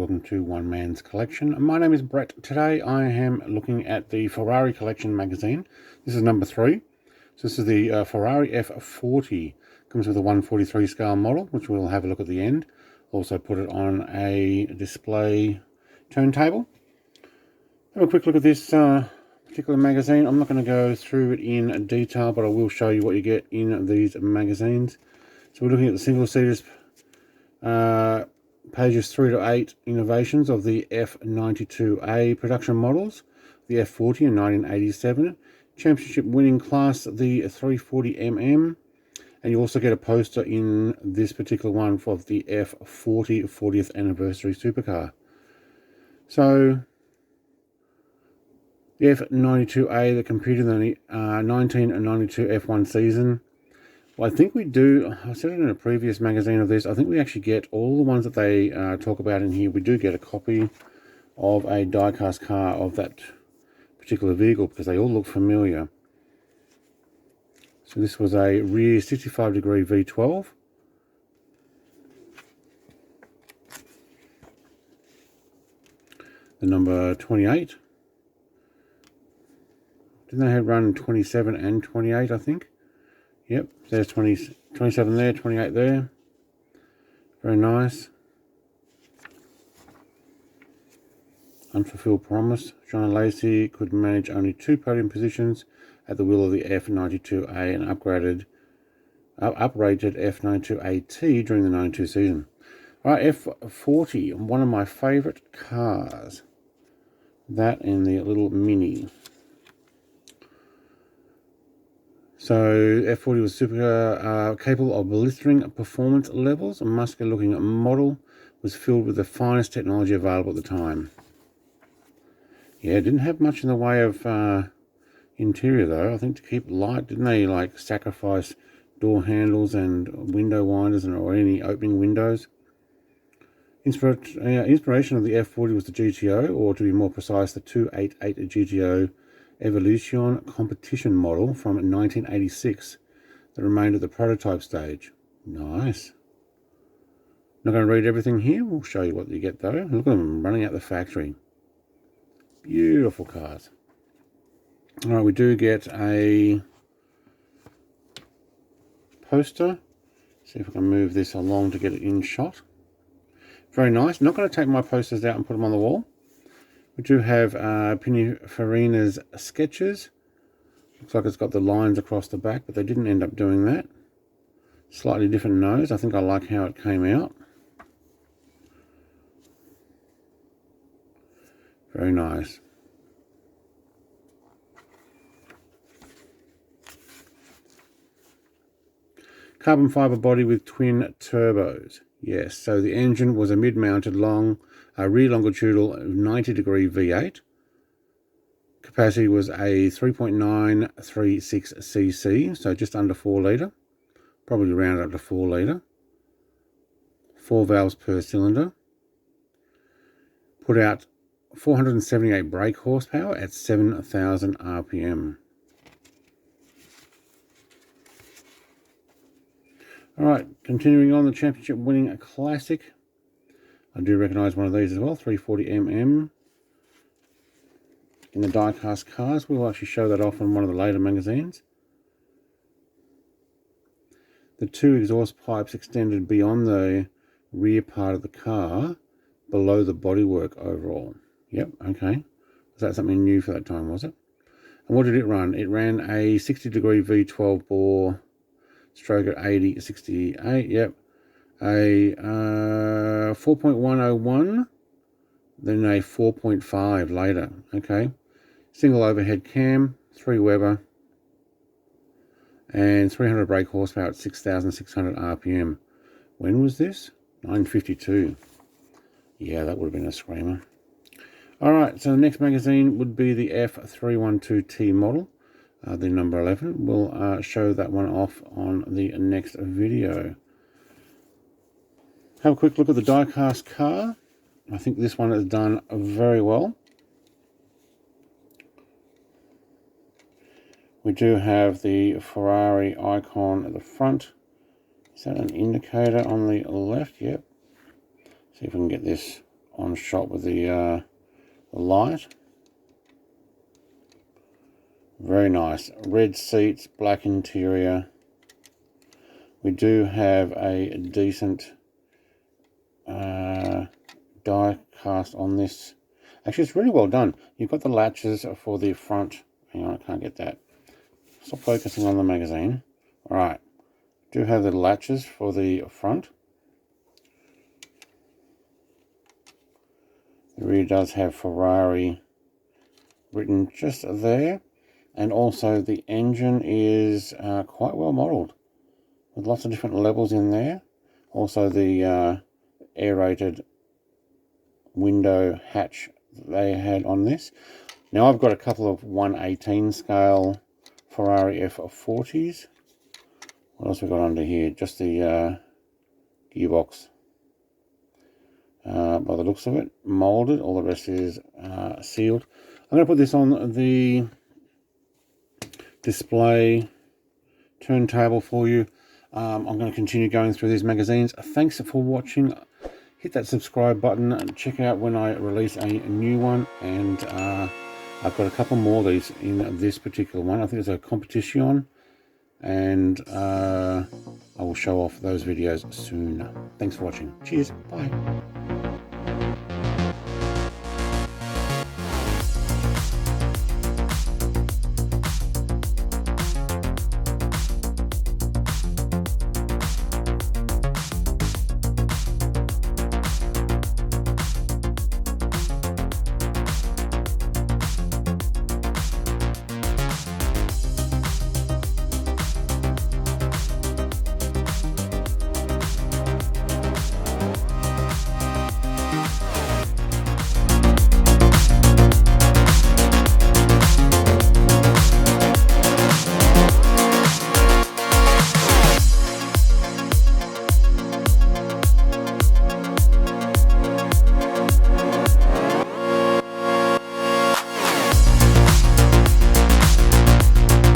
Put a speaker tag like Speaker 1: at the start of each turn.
Speaker 1: welcome to One Man's Collection. My name is Brett. Today I am looking at the Ferrari Collection Magazine. This is number 3. So this is the Ferrari F40. Comes with a 143 scale model, which we'll have a look at the end. Also put it on a display turntable. Have a quick look at this particular magazine. I'm not going to go through it in detail, but I will show you what you get in these magazines. So we're looking at the single-seaters, pages 3 to 8 innovations of the F92A production models, the F40 in 1987, championship winning class, the 340mm, and you also get a poster in this particular one for the F40 40th anniversary supercar. So the F92A that competed in the 1992 F1 season. Well, I think we do, I said it in a previous magazine of this, I think we actually get all the ones that they talk about in here. We do get a copy of a die-cast car of that particular vehicle because they all look familiar. So this was a rear 65 degree V12. The number 28. Didn't they have run 27 and 28, I think? Yep, there's 27 there, 28 there. Very nice. Unfulfilled promise. John Lacey could manage only 2 podium positions at the wheel of the F92A and uprated F92AT during the 92 season. Alright, F40, one of my favourite cars. That and the little Mini. So F40 was super capable of blistering performance levels. A muscular looking model was filled with the finest technology available at the time. Yeah, it didn't have much in the way of interior though. I think to keep it light, didn't they like sacrifice door handles and window winders or any opening windows? Inspiration of the F40 was the GTO, or to be more precise, the 288 GTO Evolution competition model from 1986 that remained at the prototype stage. Nice. Not going to read everything here. We'll show you what you get though. Look at them running out the factory. Beautiful cars. Alright, we do get a poster. See if I can move this along to get it in shot. Very nice. Not going to take my posters out and put them on the wall. We do have Pininfarina's sketches. Looks like it's got the lines across the back, but they didn't end up doing that. Slightly different nose. I think I like how it came out. Very nice. Carbon fiber body with twin turbos. Yes, so the engine was a mid-mounted rear longitudinal 90 degree V8. Capacity was a 3.936 cc, so just under 4 litre. Probably rounded up to 4 litre. 4 valves per cylinder. Put out 478 brake horsepower at 7,000 RPM. Alright, continuing on, the championship winning classic. I do recognise one of these as well, 340mm. In the die-cast cars, we'll actually show that off on one of the later magazines. The 2 exhaust pipes extended beyond the rear part of the car, below the bodywork overall. Yep, okay. Was that something new for that time, was it? And what did it run? It ran a 60 degree V12 bore stroke at 80/68, yep. A 4.101, then a 4.5 later, okay. Single overhead cam, 3 Weber, and 300 brake horsepower at 6,600 RPM. When was this? 1952. Yeah, that would have been a screamer. Alright, so the next magazine would be the F312T model. The number 11. We'll show that one off on the next video. Have a quick look at the die-cast car. I think this one is done very well. We do have the Ferrari icon at the front. Is that an indicator on the left? Yep. See if we can get this on shot with the light. Very nice. Red seats, black interior. We do have a decent die cast on this. Actually, it's really well done. You've got the latches for the front. Hang on, I can't get that. Stop focusing on the magazine. Alright. Do have the latches for the front. The rear does have Ferrari written just there. And also the engine is quite well modelled, with lots of different levels in there. Also the aerated window hatch that they had on this. Now I've got a couple of 1/18 scale Ferrari F40s. What else we got under here? Just the gearbox. By the looks of it, moulded. All the rest is sealed. I'm going to put this on the display turntable for you. I'm going to continue going through these magazines. Thanks for watching. Hit that subscribe button and check out when I release a new one. And I've got a couple more of these in this particular one. I think it's a competition, and I will show off those videos soon. Thanks for watching. Cheers. Bye.